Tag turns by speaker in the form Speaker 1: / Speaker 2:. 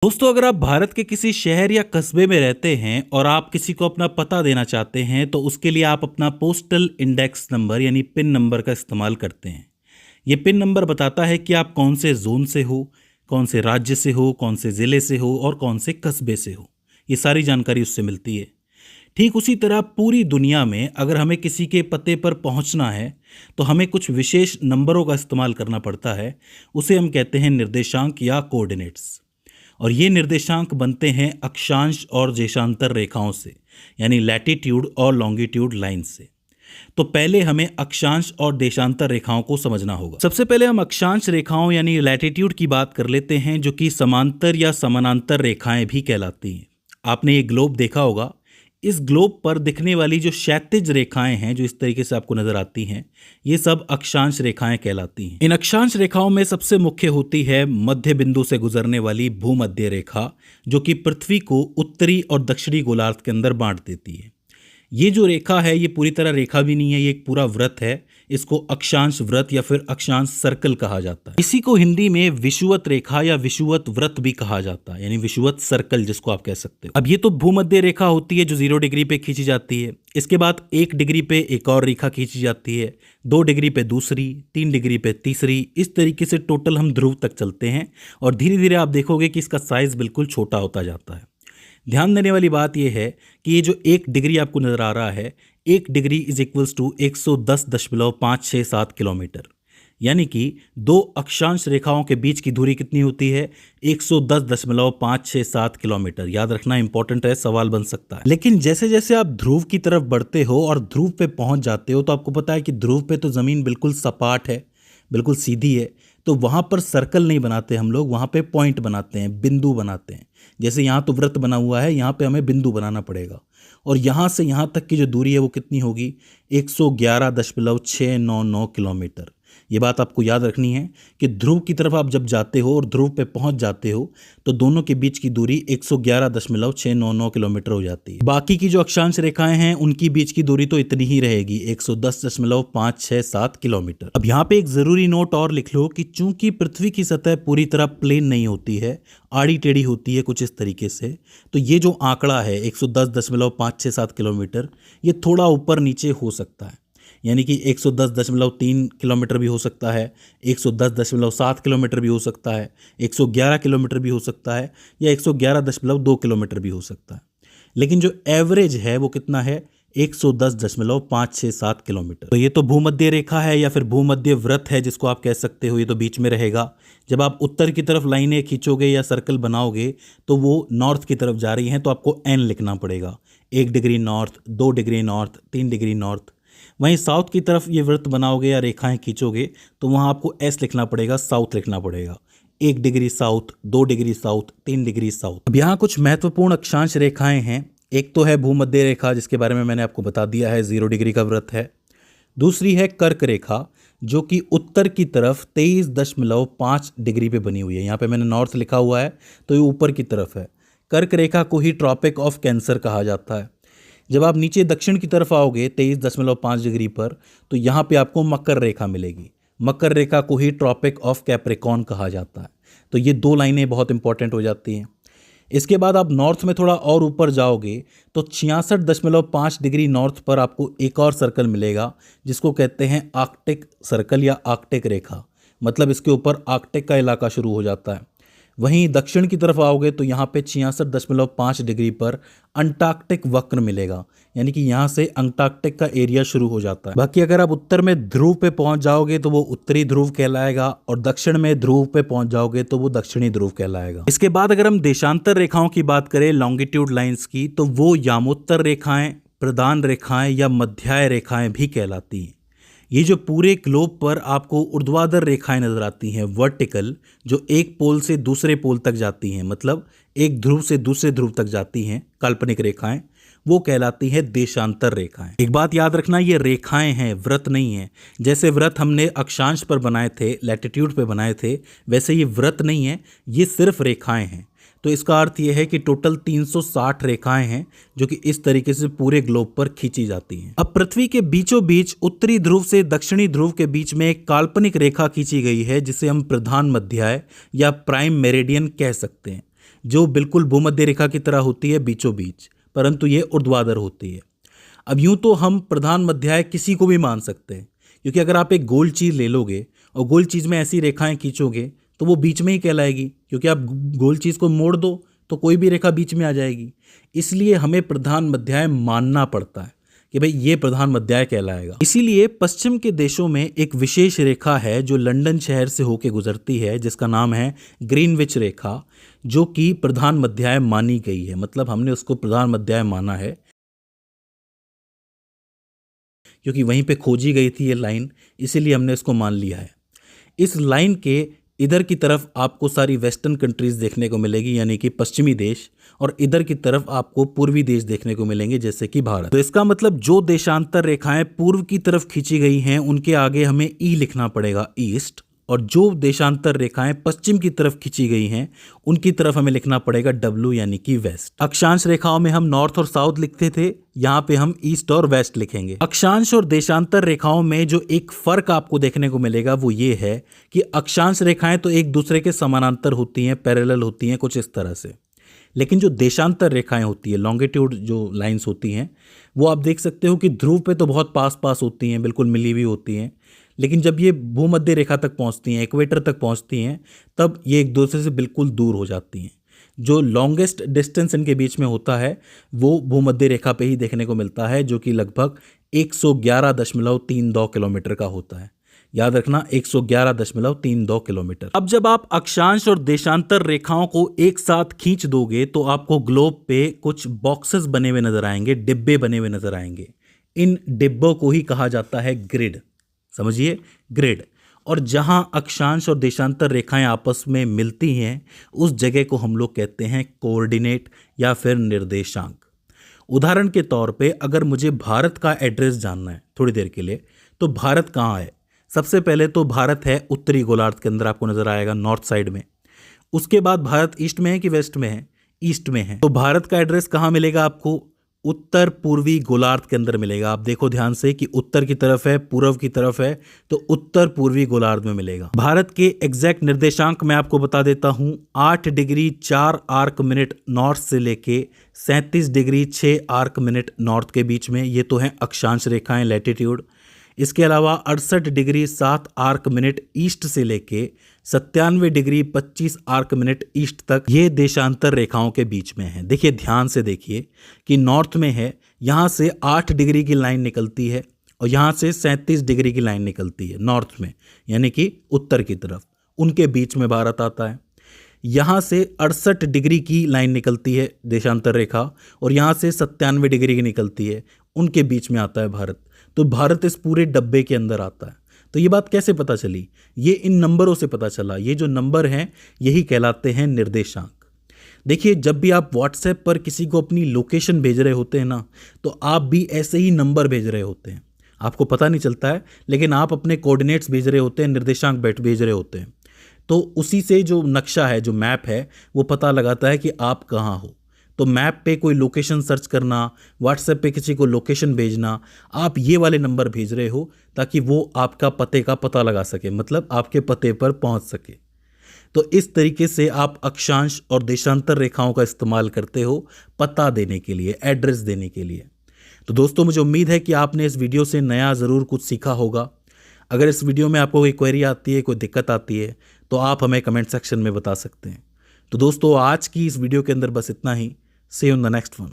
Speaker 1: दोस्तों, अगर आप भारत के किसी शहर या कस्बे में रहते हैं और आप किसी को अपना पता देना चाहते हैं तो उसके लिए आप अपना पोस्टल इंडेक्स नंबर यानी पिन नंबर का इस्तेमाल करते हैं। ये पिन नंबर बताता है कि आप कौन से जोन से हो, कौन से राज्य से हो, कौन से ज़िले से हो और कौन से कस्बे से हो। ये सारी जानकारी उससे मिलती है। ठीक उसी तरह पूरी दुनिया में अगर हमें किसी के पते पर पहुंचना है तो हमें कुछ विशेष नंबरों का इस्तेमाल करना पड़ता है। उसे हम कहते हैं निर्देशांक या कोऑर्डिनेट्स। और ये निर्देशांक बनते हैं अक्षांश और देशांतर रेखाओं से, यानी लैटिट्यूड और लॉन्गिट्यूड लाइन से। तो पहले हमें अक्षांश और देशांतर रेखाओं को समझना होगा। सबसे पहले हम अक्षांश रेखाओं यानी लैटिट्यूड की बात कर लेते हैं, जो कि समांतर या समानांतर रेखाएं भी कहलाती हैं। आपने ये ग्लोब देखा होगा। इस ग्लोब पर दिखने वाली जो क्षैतिज रेखाएं हैं, जो इस तरीके से आपको नजर आती हैं, ये सब अक्षांश रेखाएं कहलाती हैं। इन अक्षांश रेखाओं में सबसे मुख्य होती है मध्य बिंदु से गुजरने वाली भूमध्य रेखा, जो कि पृथ्वी को उत्तरी और दक्षिणी गोलार्ध के अंदर बांट देती है। ये जो रेखा है, ये पूरी तरह रेखा भी नहीं है, ये एक पूरा वृत्त है। इसको अक्षांश वृत्त या फिर अक्षांश सर्कल कहा जाता है। इसी को हिंदी में विषुवत रेखा या विषुवत वृत्त भी कहा जाता है, यानी विषुवत सर्कल जिसको आप कह सकते हो। अब ये तो भूमध्य रेखा होती है जो 0 डिग्री पे खींची जाती है। इसके बाद 1 डिग्री पे एक और रेखा खींची जाती है, 2 डिग्री पे दूसरी, 3 डिग्री पे तीसरी। इस तरीके से टोटल हम ध्रुव तक चलते हैं और धीरे धीरे आप देखोगे कि इसका साइज बिल्कुल छोटा होता जाता है। ध्यान देने वाली बात यह है कि ये जो 1 डिग्री आपको नजर आ रहा है, 1 degree is equals to 110.567 kilometre. यानी कि दो अक्षांश रेखाओं के बीच की दूरी कितनी होती है? 110.567 किलोमीटर। याद रखना इंपॉर्टेंट है, सवाल बन सकता है। लेकिन जैसे जैसे आप ध्रुव की तरफ बढ़ते हो और ध्रुव पे पहुंच जाते हो तो आपको पता है कि ध्रुव पे तो ज़मीन बिल्कुल सपाट है, बिल्कुल सीधी है। तो वहाँ पर सर्कल नहीं बनाते हम लोग, वहाँ पे पॉइंट बनाते हैं, बिंदु बनाते हैं। जैसे यहाँ तो वृत्त बना हुआ है, यहाँ पे हमें बिंदु बनाना पड़ेगा। और यहाँ से यहाँ तक की जो दूरी है वो कितनी होगी? 111.699 किलोमीटर। ये बात आपको याद रखनी है कि ध्रुव की तरफ आप जब जाते हो और ध्रुव पे पहुंच जाते हो तो दोनों के बीच की दूरी 111.699 किलोमीटर हो जाती है। बाकी की जो अक्षांश रेखाएं हैं उनकी बीच की दूरी तो इतनी ही रहेगी, 110.567 किलोमीटर। अब यहाँ पे एक जरूरी नोट और लिख लो कि चूंकि पृथ्वी की सतह पूरी तरह प्लेन नहीं होती है, आड़ी टेढ़ी होती है कुछ इस तरीके से, तो ये जो आंकड़ा है 110.567 किलोमीटर, ये थोड़ा ऊपर नीचे हो सकता है। यानी कि 110.3 किलोमीटर भी हो सकता है, 110.7 किलोमीटर भी हो सकता है, 111 किलोमीटर भी हो सकता है, या 111.2 किलोमीटर भी हो सकता है। लेकिन जो एवरेज है वो कितना है? 110.567 किलोमीटर। तो ये तो भूमध्य रेखा है या फिर भूमध्य वृत्त है जिसको आप कह सकते हो, ये तो बीच में रहेगा। जब आप उत्तर की तरफ लाइनें खींचोगे या सर्कल बनाओगे तो वो नॉर्थ की तरफ जा रही हैं, तो आपको एन लिखना पड़ेगा। 1 degree north, 2 degree north, 3 degree north. वहीं साउथ की तरफ ये वृत्त बनाओगे या रेखाएं खींचोगे तो वहाँ आपको एस लिखना पड़ेगा, साउथ लिखना पड़ेगा। 1 degree south, 2 degree south, 3 degree south. अब यहाँ कुछ महत्वपूर्ण अक्षांश रेखाएं हैं। एक तो है भूमध्य रेखा, जिसके बारे में मैंने आपको बता दिया है, 0 डिग्री का वृत्त है। दूसरी है कर्क रेखा, जो कि उत्तर की तरफ 23.5 डिग्री पे बनी हुई है। यहाँ पे मैंने नॉर्थ लिखा हुआ है तो ये ऊपर की तरफ है। कर्क रेखा को ही ट्रॉपिक ऑफ कैंसर कहा जाता है। जब आप नीचे दक्षिण की तरफ आओगे 23.5 डिग्री पर, तो यहाँ पे आपको मकर रेखा मिलेगी। मकर रेखा को ही ट्रॉपिक ऑफ कैप्रिकॉर्न कहा जाता है। तो ये 2 लाइनें बहुत इंपॉर्टेंट हो जाती हैं। इसके बाद आप नॉर्थ में थोड़ा और ऊपर जाओगे तो 66.5 डिग्री नॉर्थ पर आपको एक और सर्कल मिलेगा, जिसको कहते हैं आर्कटिक सर्कल या आर्कटिक रेखा। मतलब इसके ऊपर आर्कटिक का इलाका शुरू हो जाता है। वहीं दक्षिण की तरफ आओगे तो यहाँ पे 66.5 डिग्री पर अंटार्कटिक वक्र मिलेगा, यानी कि यहाँ से अंटार्कटिक का एरिया शुरू हो जाता है। बाकी अगर आप उत्तर में ध्रुव पे पहुंच जाओगे तो वो उत्तरी ध्रुव कहलाएगा, और दक्षिण में ध्रुव पे पहुंच जाओगे तो वो दक्षिणी ध्रुव कहलाएगा। इसके बाद अगर हम देशांतर रेखाओं की बात करें, लॉन्गिट्यूड लाइन्स की, तो वो यामोत्तर रेखाएं, प्रधान रेखाएं या मध्याय रेखाएं भी कहलाती हैं। ये जो पूरे ग्लोब पर आपको ऊर्ध्वाधर रेखाएं नजर आती हैं, वर्टिकल, जो एक पोल से दूसरे पोल तक जाती हैं, मतलब एक ध्रुव से दूसरे ध्रुव तक जाती हैं, काल्पनिक रेखाएं, वो कहलाती हैं देशांतर रेखाएं। एक बात याद रखना, ये रेखाएं हैं, व्रत नहीं है। जैसे व्रत हमने अक्षांश पर बनाए थे, लैटिट्यूड पे बनाए थे, वैसे ये व्रत नहीं है, ये सिर्फ रेखाएं हैं। तो इसका अर्थ यह है कि टोटल 360 रेखाएं हैं जो कि इस तरीके से पूरे ग्लोब पर खींची जाती हैं। अब पृथ्वी के बीचों बीच उत्तरी ध्रुव से दक्षिणी ध्रुव के बीच में एक काल्पनिक रेखा खींची गई है, जिसे हम प्रधान मध्याय या प्राइम मेरिडियन कह सकते हैं। जो बिल्कुल भूमध्य रेखा की तरह होती है बीचों बीच, परंतु ये ऊर्ध्वाधर होती है। अब यूं तो हम प्रधान मध्याय किसी को भी मान सकते हैं, क्योंकि अगर आप एक गोल चीज़ ले लोगे और गोल चीज़ में ऐसी रेखाएं खींचोगे तो वो बीच में ही कहलाएगी, क्योंकि आप गोल चीज़ को मोड़ दो तो कोई भी रेखा बीच में आ जाएगी। इसलिए हमें प्रधान मध्याय मानना पड़ता है कि भाई ये प्रधान मध्याय कहलाएगा। इसीलिए पश्चिम के देशों में एक विशेष रेखा है जो लंदन शहर से होकर गुजरती है, जिसका नाम है ग्रीनविच रेखा, जो कि प्रधान मध्याय मानी गई है। मतलब हमने उसको प्रधान मध्याय माना है क्योंकि वहीं पे खोजी गई थी ये लाइन, इसीलिए हमने इसको मान लिया है। इस लाइन के इधर की तरफ आपको सारी वेस्टर्न कंट्रीज देखने को मिलेगी, यानी कि पश्चिमी देश, और इधर की तरफ आपको पूर्वी देश देखने को मिलेंगे, जैसे कि भारत। तो इसका मतलब जो देशांतर रेखाएं पूर्व की तरफ खींची गई हैं उनके आगे हमें ई लिखना पड़ेगा, ईस्ट, और जो देशांतर रेखाएं पश्चिम की तरफ खींची गई हैं उनकी तरफ हमें लिखना पड़ेगा डब्ल्यू, यानी कि वेस्ट। अक्षांश रेखाओं में हम नॉर्थ और साउथ लिखते थे, यहाँ पे हम ईस्ट और वेस्ट लिखेंगे। अक्षांश और देशांतर रेखाओं में जो एक फर्क आपको देखने को मिलेगा वो ये है कि अक्षांश रेखाएं तो एक दूसरे के समानांतर होती हैं, पैरेलल होती हैं कुछ इस तरह से, लेकिन जो देशांतर रेखाएं होती है, लॉन्गिट्यूड जो लाइंस होती हैं, वो आप देख सकते हो कि ध्रुव पे तो बहुत पास पास होती हैं, बिल्कुल मिली हुई होती हैं, लेकिन जब ये भूमध्य रेखा तक पहुंचती हैं, इक्वेटर तक पहुंचती हैं, तब ये एक दूसरे से बिल्कुल दूर हो जाती हैं। जो लॉन्गेस्ट डिस्टेंस इनके बीच में होता है वो भूमध्य रेखा पे ही देखने को मिलता है, जो कि लगभग 111.32 किलोमीटर का होता है। याद रखना, 111.32 किलोमीटर। अब जब आप अक्षांश और देशांतर रेखाओं को एक साथ खींच दोगे तो आपको ग्लोब पे कुछ बॉक्सेस बने हुए नजर आएंगे, डिब्बे बने हुए नजर आएंगे। इन डिब्बों को ही कहा जाता है ग्रिड, समझिए, ग्रिड। और जहां अक्षांश और देशांतर रेखाएं आपस में मिलती हैं उस जगह को हम लोग कहते हैं कोऑर्डिनेट या फिर निर्देशांक। उदाहरण के तौर पे अगर मुझे भारत का एड्रेस जानना है थोड़ी देर के लिए, तो भारत कहाँ है? सबसे पहले तो भारत है उत्तरी गोलार्ध के अंदर, आपको नजर आएगा नॉर्थ साइड में। उसके बाद भारत ईस्ट में है कि वेस्ट में है? ईस्ट में है। तो भारत का एड्रेस कहाँ मिलेगा आपको? उत्तर पूर्वी गोलार्ध के अंदर मिलेगा। आप देखो ध्यान से कि उत्तर की तरफ है, पूर्व की तरफ है, तो उत्तर पूर्वी गोलार्ध में मिलेगा। भारत के एग्जैक्ट निर्देशांक मैं आपको बता देता हूं, 8 डिग्री 4 आर्क मिनट नॉर्थ से लेके 37 डिग्री 6 आर्क मिनट नॉर्थ के बीच में, ये तो हैं अक्षांश रेखाएं, लैटिट्यूड। इसके अलावा 68 डिग्री 7 आर्क मिनट ईस्ट से लेके 97 डिग्री 25 आर्क मिनट ईस्ट तक, ये देशांतर रेखाओं के बीच में है। देखिए ध्यान से देखिए कि नॉर्थ में है, यहाँ से 8 डिग्री की लाइन निकलती है और यहाँ से 37 डिग्री की लाइन निकलती है नॉर्थ में, यानी कि उत्तर की तरफ, उनके बीच में भारत आता है। यहाँ से 68 डिग्री की लाइन निकलती है देशांतर रेखा और यहाँ से 97 डिग्री की निकलती है, उनके बीच में आता है भारत। तो भारत इस पूरे डब्बे के अंदर आता है। तो ये बात कैसे पता चली? ये इन नंबरों से पता चला। ये जो नंबर हैं यही कहलाते हैं निर्देशांक। देखिए जब भी आप व्हाट्सएप पर किसी को अपनी लोकेशन भेज रहे होते हैं ना, तो आप भी ऐसे ही नंबर भेज रहे होते हैं, आपको पता नहीं चलता है, लेकिन आप अपने कोऑर्डिनेट्स भेज रहे होते हैं, निर्देशांक भेज रहे होते हैं। तो उसी से जो नक्शा है, जो मैप है, वो पता लगाता है कि आप कहाँ हो। तो मैप पे कोई लोकेशन सर्च करना, व्हाट्सएप पे किसी को लोकेशन भेजना, आप ये वाले नंबर भेज रहे हो ताकि वो आपका पते का पता लगा सके, मतलब आपके पते पर पहुंच सके। तो इस तरीके से आप अक्षांश और देशांतर रेखाओं का इस्तेमाल करते हो पता देने के लिए, एड्रेस देने के लिए। तो दोस्तों मुझे उम्मीद है कि आपने इस वीडियो से नया ज़रूर कुछ सीखा होगा। अगर इस वीडियो में आपको कोई क्वेरी आती है, कोई दिक्कत आती है, तो आप हमें कमेंट सेक्शन में बता सकते हैं। तो दोस्तों आज की इस वीडियो के अंदर बस इतना ही। See you in the next one.